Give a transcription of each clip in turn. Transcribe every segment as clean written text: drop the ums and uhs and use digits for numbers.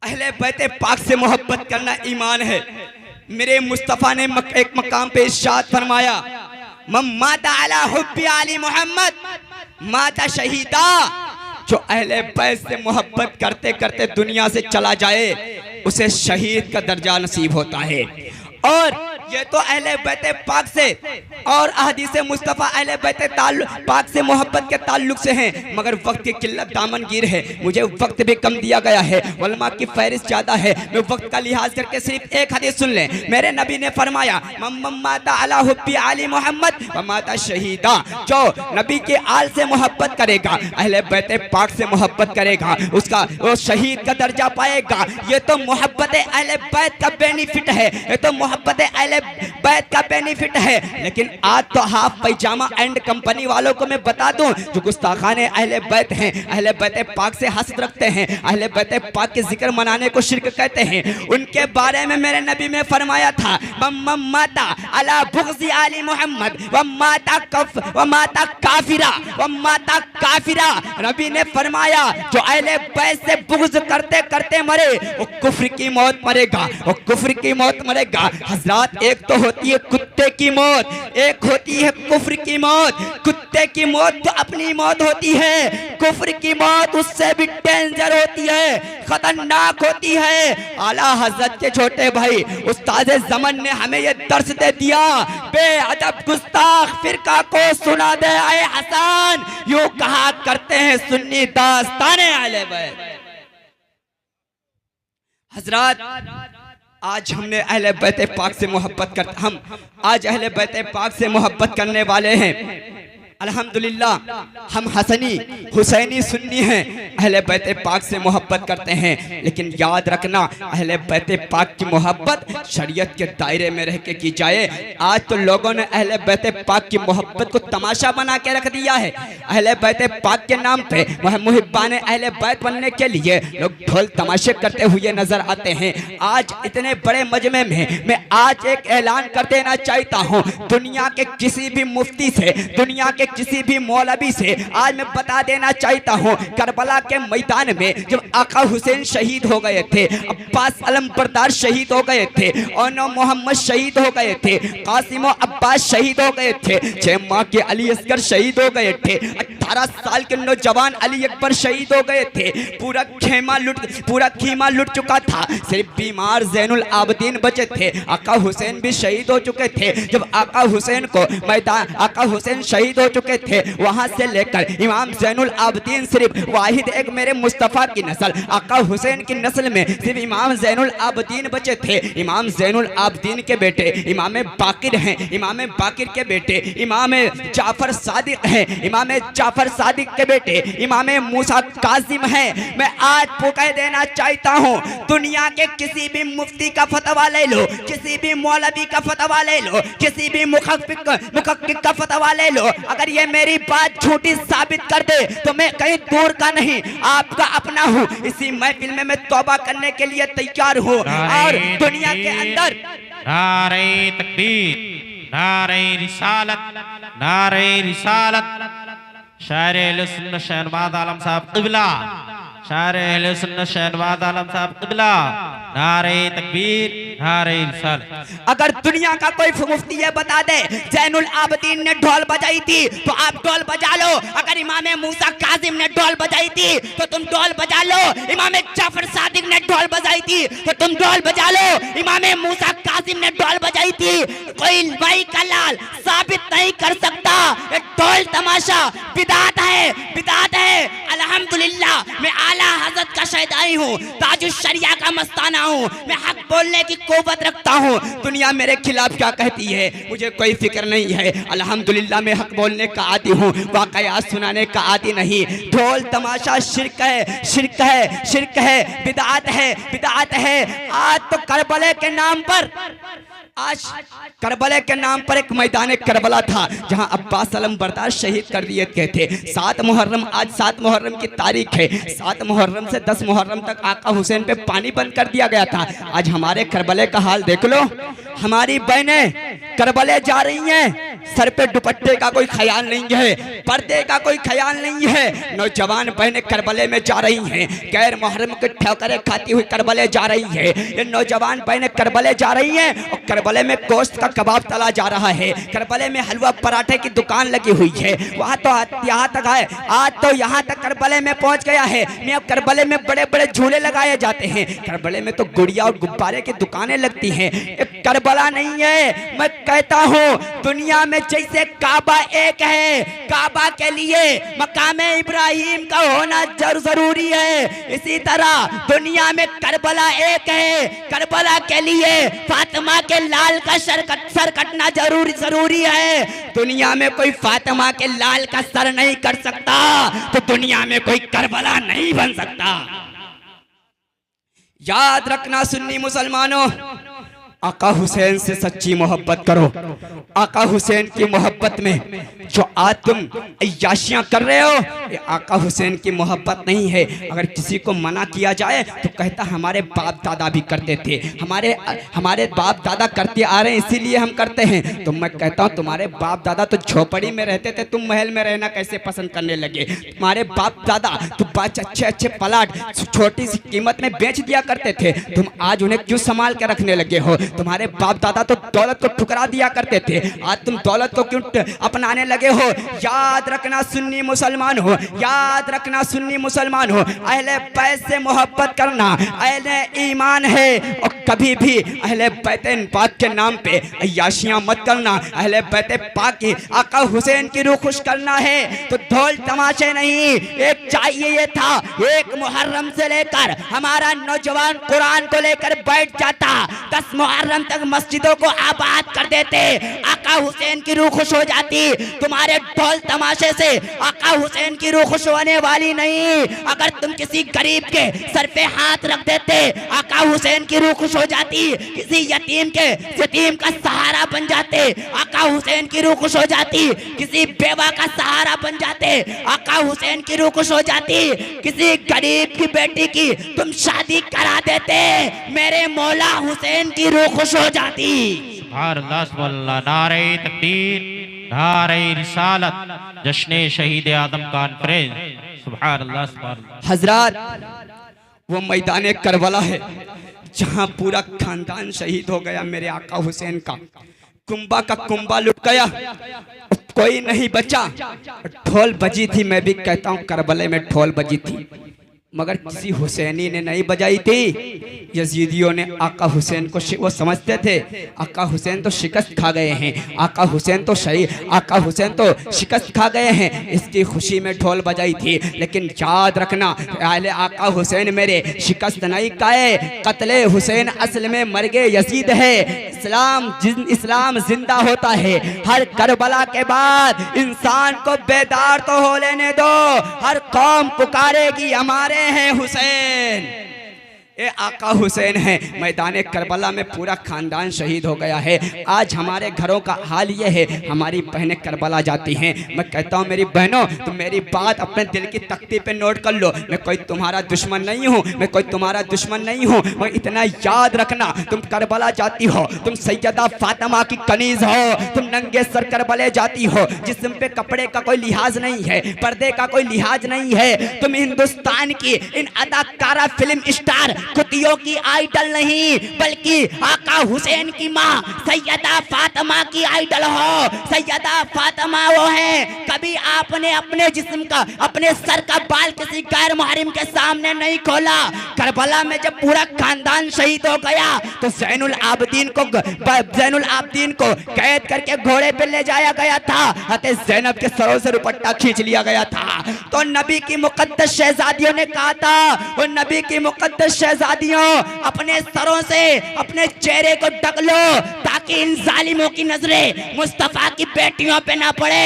अहले बैत पाक से मोहब्बत करना ईमान है। मेरे मुस्तफ़ा ने एक मकाम पे इरशाद फरमाया, माता अला हुब्बी आली मोहम्मद माता शहीदा। जो अहले बैत से मोहब्बत करते करते दुनिया से चला जाए उसे शहीद का दर्जा नसीब होता है। और ये तो अहले बैत पाक से और अहदीस मुस्तफ़ा अहले बैत पाक से मोहब्बत के ताल्लुक से हैं, मगर वक्त की किल्लत दामनगीर है, मुझे वक्त भी कम दिया गया है, उलमा की फहरिस्त ज़्यादा है, मैं वक्त का लिहाज करके सिर्फ एक हदीस सुन लें। मेरे नबी ने फरमाया, माता अला हुब्बी आली मोहम्मद व माता शहीदा। जो नबी के आल से मोहब्बत करेगा, अहले बैत पाक से मोहब्बत करेगा, उसका वो शहीद का दर्जा पाएगा। ये तो मोहब्बत अहले बैत का बेनिफिट है, ये तो मोहब्बत अहले बैत का बेनिफिट है। लेकिन आज तो हाफ पैजामा एंड कंपनी वालों को मैं बता दूं, जो गुस्ताखाने अहले बैत हैं, अहले बैत पाक से हसद रखते हैं, अहले बैत पाक के जिक्र मनाने को शिर्क कहते हैं, उनके बारे में मेरे नबी में फरमाया था, माता अला बुग़्ज़ी आली मोहम्मद व माता काफिरा व माता काफिरा। नबी ने फरमाया, जो अहले बैत से बुग़्ज़ करते करते मरे वो कुफ्र की मौत मरेगा, वो कुफ्र की मौत मरेगा। हजरात, एक तो होती है कुत्ते की मौत, एक होती है कुफ्र की मौत। कुत्ते की मौत तो अपनी मौत होती है, कुफ्र की मौत उससे भी डेंजर होती है, खतरनाक होती है। आला हजरत के छोटे भाई उस्ताद ज़मन ने हमें ये दर्स दे दिया, बेअदब गुस्ताख फिरका को सुना दे आए हसन, यूं कहा करते हैं सुन्नी दास्ताने अहले बैत। हजरात, आज हमने अहले बैत पाक से मोहब्बत कर आज अहले बैत पाक से मोहब्बत करने वाले हैं। अल्हम्दुलिल्लाह, हम हसनी हुसैनी सुन्नी हैं, अहले बैत पाक से मोहब्बत करते हैं। लेकिन याद रखना, अहले बैत पाक की मोहब्बत शरीयत के दायरे में रह के की जाए। आज तो लोगों ने अहले बैत पाक की मोहब्बत को तमाशा बना के रख दिया है। अहले बैत पाक के नाम पे मुहिब्बाने अहले बैत बनने के लिए लोग ढोल तमाशे करते हुए नजर आते हैं। आज इतने बड़े मजमे में मैं आज एक ऐलान कर देना चाहता हूँ, दुनिया के किसी भी मुफ्ती से, दुनिया के किसी भी मौलवी से आज मैं बता देना चाहता हूँ, करबला के मैदान में जब आका हुसैन शहीद हो गए थे, अब्बास अलम बरदार शहीद हो गए थे, और मोहम्मद शहीद हो गए थे, कासिम अब्बास शहीद हो गए थे, 6 माह के अली असगर शहीद हो गए थे, 18 साल के नौजवान अली अकबर शहीद हो गए थे, पूरा खीमा लुट चुका था, सिर्फ बीमार ज़ैनुल आबदीन बचे थे। आका हुसैन भी शहीद हो चुके थे। जब आका हुसैन को मैदान आका हुसैन शहीद हो चुके थे, वहां से लेकर इमाम ज़ैनुल आबदीन सिर्फ वाहिद एक मेरे मुस्तफ़ा की नस्ल, आका हुसैन की नस्ल में सिर्फ इमाम ज़ैनुल आबदीन बचे थे। इमाम ज़ैनुल आबदीन के बेटे इमाम बाकिर हैं, इमाम बाकिर के बेटे इमाम जाफर सादिक हैं, इमाम जाफर सादिक के बेटे इमाम मूसा कासिम हैं। मैं आज कह देना चाहता हूँ, दुनिया के किसी भी मुफ्ती का फतवा ले लो, किसी भी मौलवी का फतवा ले लो, किसी भी मुहक्किक का फतवा ले लो, अगर ये मेरी बात झूठी साबित कर दे तो मैं कहीं दूर का नहीं, आपका अपना हूँ। इसी महफिल में मैं तौबा करने के लिए तैयार हूँ। और दुनिया के अंदर नारे तकबीर, नारे रिसालत, नारे रिसालत, शायर अहले सुन्नत शहनवाज आलम साहब क़िबला, शायर अहले सुन्नत शहनवाज आलम साहब क़िबला, नारे तकबीर, नारे रिसालत। अगर दुनिया का कोई मुफ्ती ये बता दे ज़ैनुल आबदीन ने ढोल बजाई थी तो आप ढोल बजा लो, अगर इमाम मूसा कासिम ने ढोल बजाई थी तो तुम ढोल बजा लो, इमाम जाफर सादिक ने ढोल बजाई थी तो तुम ढोल बजा लो, इमाम मूसा कासिम ने ढोल बजाई थी। कोई भाई का लाल साबित नहीं कर सकता, ढोल तमाशा बिदात है, बिदात है। अल्हम्दुलिल्लाह, मैं आला हजरत का शहीदाई हूँ, ताजुश शरिया का मस्ताना हूँ, मैं हक बोलने की कुव्वत रखता हूँ। दुनिया मेरे खिलाफ क्या कहती है मुझे कोई फिक्र नहीं है। अल्हम्दुलिल्लाह, मैं हक बोलने का आदी हूँ, वाक़यात सुनाने का आदी नहीं। ढोल तमाशा शिर्क है, शिर्क है, शिर्क है, बिदात है, बिदात है। आज तो करबले के नाम पर, आज करबला के नाम पर एक मैदान करबला था जहां अब्बास अलम बरदार शहीद कर दिए गए थे। 7 मुहर्रम, आज 7 मुहर्रम की तारीख है। 7 मुहर्रम से 10 मुहर्रम तक आका हुसैन पे पानी बंद कर दिया गया था। आज हमारे करबले का हाल देख लो, हमारी बहनें करबले जा रही हैं, सर पे दुपट्टे का कोई ख्याल नहीं है, पर्दे का कोई ख्याल नहीं है। नौजवान बहनें करबले में जा रही हैं, गैर मुहर्रम के ठोकरें खाती हुई करबले जा रही है। ये नौजवान बहनें करबले जा रही हैं और करबले में गोश्त का कबाब तला जा रहा है, करबले में हलवा पराठे की दुकान लगी हुई है। वहाँ तो यहाँ तक है, आज तो यहाँ तक करबले में पहुँच गया है। मैं अब करबले में बड़े बड़े झूले लगाए जाते हैं, करबले में तो गुड़िया और गुब्बारे की दुकानें लगती हैं। करबला नहीं है। मैं कहता हूँ दुनिया में जैसे काबा एक है, काबा के लिए मकामे इब्राहिम का होना जरूरी है, इसी तरह दुनिया में करबला एक है, करबला के लिए फातिमा के लाल का सर कटना जरूरी है। दुनिया में कोई फातिमा के लाल का सर नहीं कट सकता तो दुनिया में कोई करबला नहीं बन सकता। याद रखना सुन्नी मुसलमानों, आका हुसैन से सच्ची मोहब्बत करो। आका हुसैन की मोहब्बत में जो आज तुम अय्याशियां कर रहे हो, ये आका हुसैन की मोहब्बत नहीं है। अगर किसी को मना किया जाए तो कहता हमारे बाप दादा भी करते थे, हमारे बाप दादा करते आ रहे हैं इसीलिए हम करते हैं। तो मैं कहता हूँ तुम्हारे बाप दादा तो झोपड़ी में रहते थे, तुम महल में रहना कैसे पसंद करने लगे? तुम्हारे बाप दादा तो अच्छे अच्छे प्लाट छोटी सी कीमत में बेच दिया करते थे, तुम आज उन्हें क्यों संभाल के रखने लगे हो? तुम्हारे बाप दादा तो दौलत को ठुकरा दिया करते थे, आज तुम दौलत को क्यों अपनाने लगे हो? याद रखना सुन्नी मुसलमान हो, याद रखना सुन्नी मुसलमान हो, अहले बैत से मोहब्बत करना अहले ईमान है। और कभी भी अहले बैत पाक के नाम पे अय्याशियां मत करना। अहले बैत पाक की आका हुसैन की रूह खुश करना है तो ढोल तमाशे नहीं, एक चाहिए ये था, एक मुहर्रम से लेकर हमारा नौजवान कुरान को लेकर बैठ जाता, 10 मुहर्रम तक मस्जिदों को आबाद कर देते, आका हुसैन की रूह खुश हो जाती। तुम्हारे ढोल तमाशे से आका हुसैन की रूह खुश होने वाली नहीं। अगर तुम किसी गरीब के सर पे हाथ रख देते, आका हुसैन की रूह खुश हो जाती। किसी यतीम का सहारा बन जाते, आका हुसैन की रूह खुश हो जाती। किसी बेवा का सहारा बन जाते, आका हुसैन की रूह खुश हो जाती। किसी गरीब की बेटी की तुम शादी करा देते, मेरे मौला हुसैन की रूह खुश हो जाती। नारे तकबीर, नारे रिसालत, जश्न शहीद आदम कॉन्फ्रेंस। सुभान अल्लाह, सुभान अल्लाह। हजरात, वो मैदान करबला है जहां पूरा खानदान शहीद हो गया मेरे आका हुसैन का। कुंबा का कुंबा लुट गया, कोई नहीं बचा। ढोल बजी थी, मैं भी कहता हूँ करबले में ढोल बजी थी, मगर किसी हुसैनी ने नहीं बजाई थी। यजीदियों ने आका हुसैन को वो समझते थे आका हुसैन तो शिकस्त खा गए हैं, आका हुसैन तो शिकस्त खा गए हैं, इसकी खुशी में ढोल बजाई थी। लेकिन याद रखना अहले आका हुसैन मेरे शिकस्त नहीं खाए, कत्ले हुसैन असल में मर गए यजीद है। इस्लाम जिंदा होता है। हर करबला के बाद इंसान को बेदार तो हो लेने दो, हर कौम पुकारेगी हमारे हैं हुसैन। ये आका हुसैन है। मैदान करबला में पूरा खानदान शहीद हो गया है। आज हमारे घरों का हाल ये है, हमारी बहनें करबला जाती हैं। मैं कहता हूँ मेरी बहनों, तुम मेरी बात अपने दिल की तख्ती पे नोट कर लो। मैं कोई तुम्हारा दुश्मन नहीं हूँ, मैं कोई तुम्हारा दुश्मन नहीं हूँ। मैं इतना याद रखना, तुम करबला जाती हो, तुम सैयदा फातिमा की कनीज हो, तुम नंगे सर करबले जाती हो, जिस्म पे कपड़े का कोई लिहाज नहीं है, पर्दे का कोई लिहाज नहीं है। तुम हिंदुस्तान की इन अदाकारा फिल्म स्टार कुतियों की आइडल नहीं, बल्कि आका हुसैन की माँ सैयदा फातिमा की आइडल हो। सैयदा फातिमा वो है, कभी आपने अपने जिस्म का, अपने सर का बाल किसी गैर मुहर्रम के सामने नहीं खोला। करबला में जब पूरा खानदान शहीद हो गया तो ज़ैनुल आबदीन को कैद करके घोड़े पे ले जाया गया था, हज़रत ज़ैनब के सरों से दुपट्टा खींच लिया गया था। तो नबी की मुक़द्दस शहज़ादियों ने कहा था, वो नबी की मुक़द्दस शहज़ादियों अपने सरों से अपने चेहरे को ढक लो ताकि इन जालिमों की नजरें मुस्तफा की बेटियों पे ना पड़े।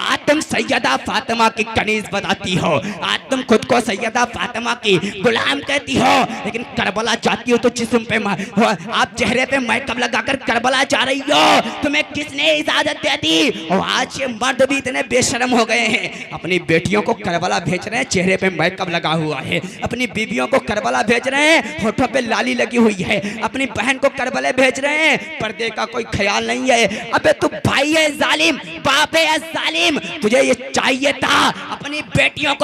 आज तुम सैयदा फातिमा की कनीज बताती हो, आज तुम खुद को सैयदा फातिमा की गुलाम कहती हो, लेकिन करबला जाती हो तो जिस्म पे आप चेहरे पे मेकअप लगाकर करबला जा रही हो। तुम्हें किसने इजाजत दे दी? और आज ये मर्द भी इतने बेशर्म हो गए हैं, अपनी बेटियों को करबला भेज रहे हैं, चेहरे पे मेकअप लगा हुआ है, अपनी बीवियों को करबला भेज रहे हैं, होठों पे लाली लगी हुई है, अपनी बहन को करबले भेज रहे हैं, पर्दे का कोई ख्याल नहीं है। अबे तू भाई है जालिम, बाप है जालिम, तुझे ये चाहिए था अपनी बेटियों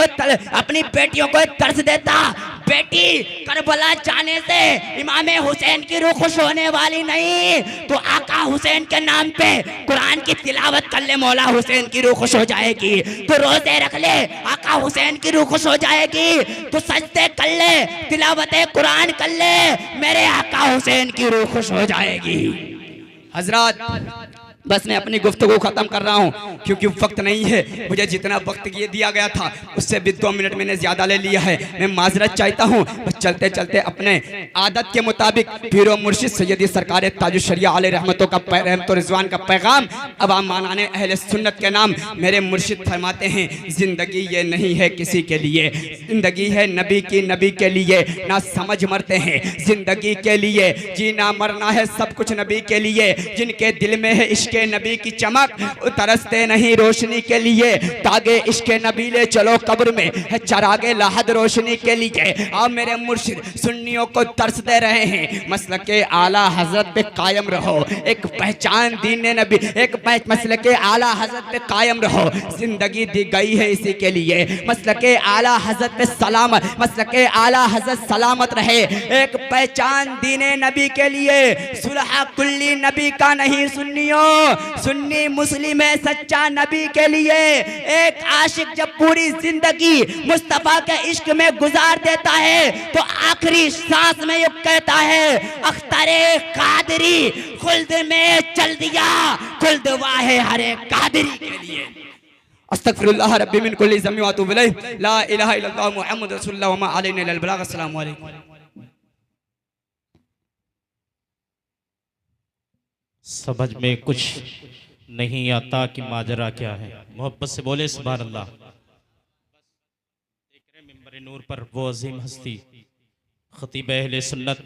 को तरस देता। बेटी करबला जाने से इमाम हुसैन की रूह खुश होने वाली नहीं, तो आका हुसैन के नाम पे कुरान की तिलावत कर ले, मौला हुसैन की रूह खुश हो जाएगी। तो रोजे रख ले, आका हुसैन की रूह खुश हो जाएगी। तो सजदे कर ले, तिलावत कुरान कर ले, मेरे आका हुसैन की रूह खुश हो जाएगी। हजरत बस मैं अपनी गुफ्तगू खत्म कर रहा हूँ क्योंकि वक्त नहीं है। मुझे जितना वक्त ये दिया गया था उससे भी 2 मिनट मैंने ज्यादा ले लिया है, मैं माजरत चाहता हूँ। बस चलते चलते अपने आदत के मुताबिक पीरो मुर्शिद सैयदी सरकार ताजुश शरिया अलैहि रहमतों का रहमत रिजवान का पैगाम अवाम मानाने अहले सुन्नत के नाम। मेरे मुर्शिद फरमाते हैं, जिंदगी ये नहीं है किसी के लिए, जिंदगी है नबी की, नबी के लिए ना समझ मरते हैं, जिंदगी के लिए जीना मरना है सब कुछ नबी के लिए। जिनके दिल में है इश्क नबी की चमक तरसते नहीं रोशनी के लिए, तागे इश्क नबी ले चलो कब्र में है चरागे लहद रोशनी के लिए। आप मेरे मुर्शिद सुन्नियों को तरसते रहे हैं, मसलक के आला हजरत पे कायम रहो, एक पहचान दीन नबी, एक मसलक के आला हजरत पे कायम रहो। जिंदगी दी गई है इसी के लिए, मसलक के आला हजरत पे सलामत, मसलक के आला हजरत सलामत रहे, एक पहचान दीन नबी के लिए। सुलह कुल्ली नबी का नहीं सुन्नियों, सुन्नी मुस्लिम है सच्चा नबी के लिए। एक आशिक जब पूरी जिंदगी मुस्तफा के इश्क में गुजार देता है तो आखिरी सांस में ये कहता है, अख्तरे कादरी खुल्द में चल दिया, खुल्द वाहे हरे कादरी के लिए। अस्तगफिरुल्लाह रब्बी मिन कुल्ली ज़म्बि व अतूबु इलैह, ला इलाहा इल्लल्लाह मुहम्मदुर रसूलुल्लाह व मा अलैना इल्लल बलाग। अस्सलामु अलैकुम। समझ में कुछ नहीं आता कि माजरा क्या है। मोहब्बत से बोले सुभान अल्लाह। देख रहे मिंबर नूर पर वो अजीम हस्ती खतीब अहले सुन्नत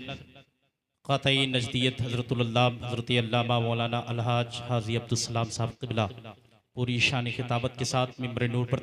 क़ातई नजदियत हज़रत अल्लामा मौलाना अलहाज हाजी अब्दुल सलाम साहब क़िबला पूरी शान खिताबत के साथ मिंबर नूर पर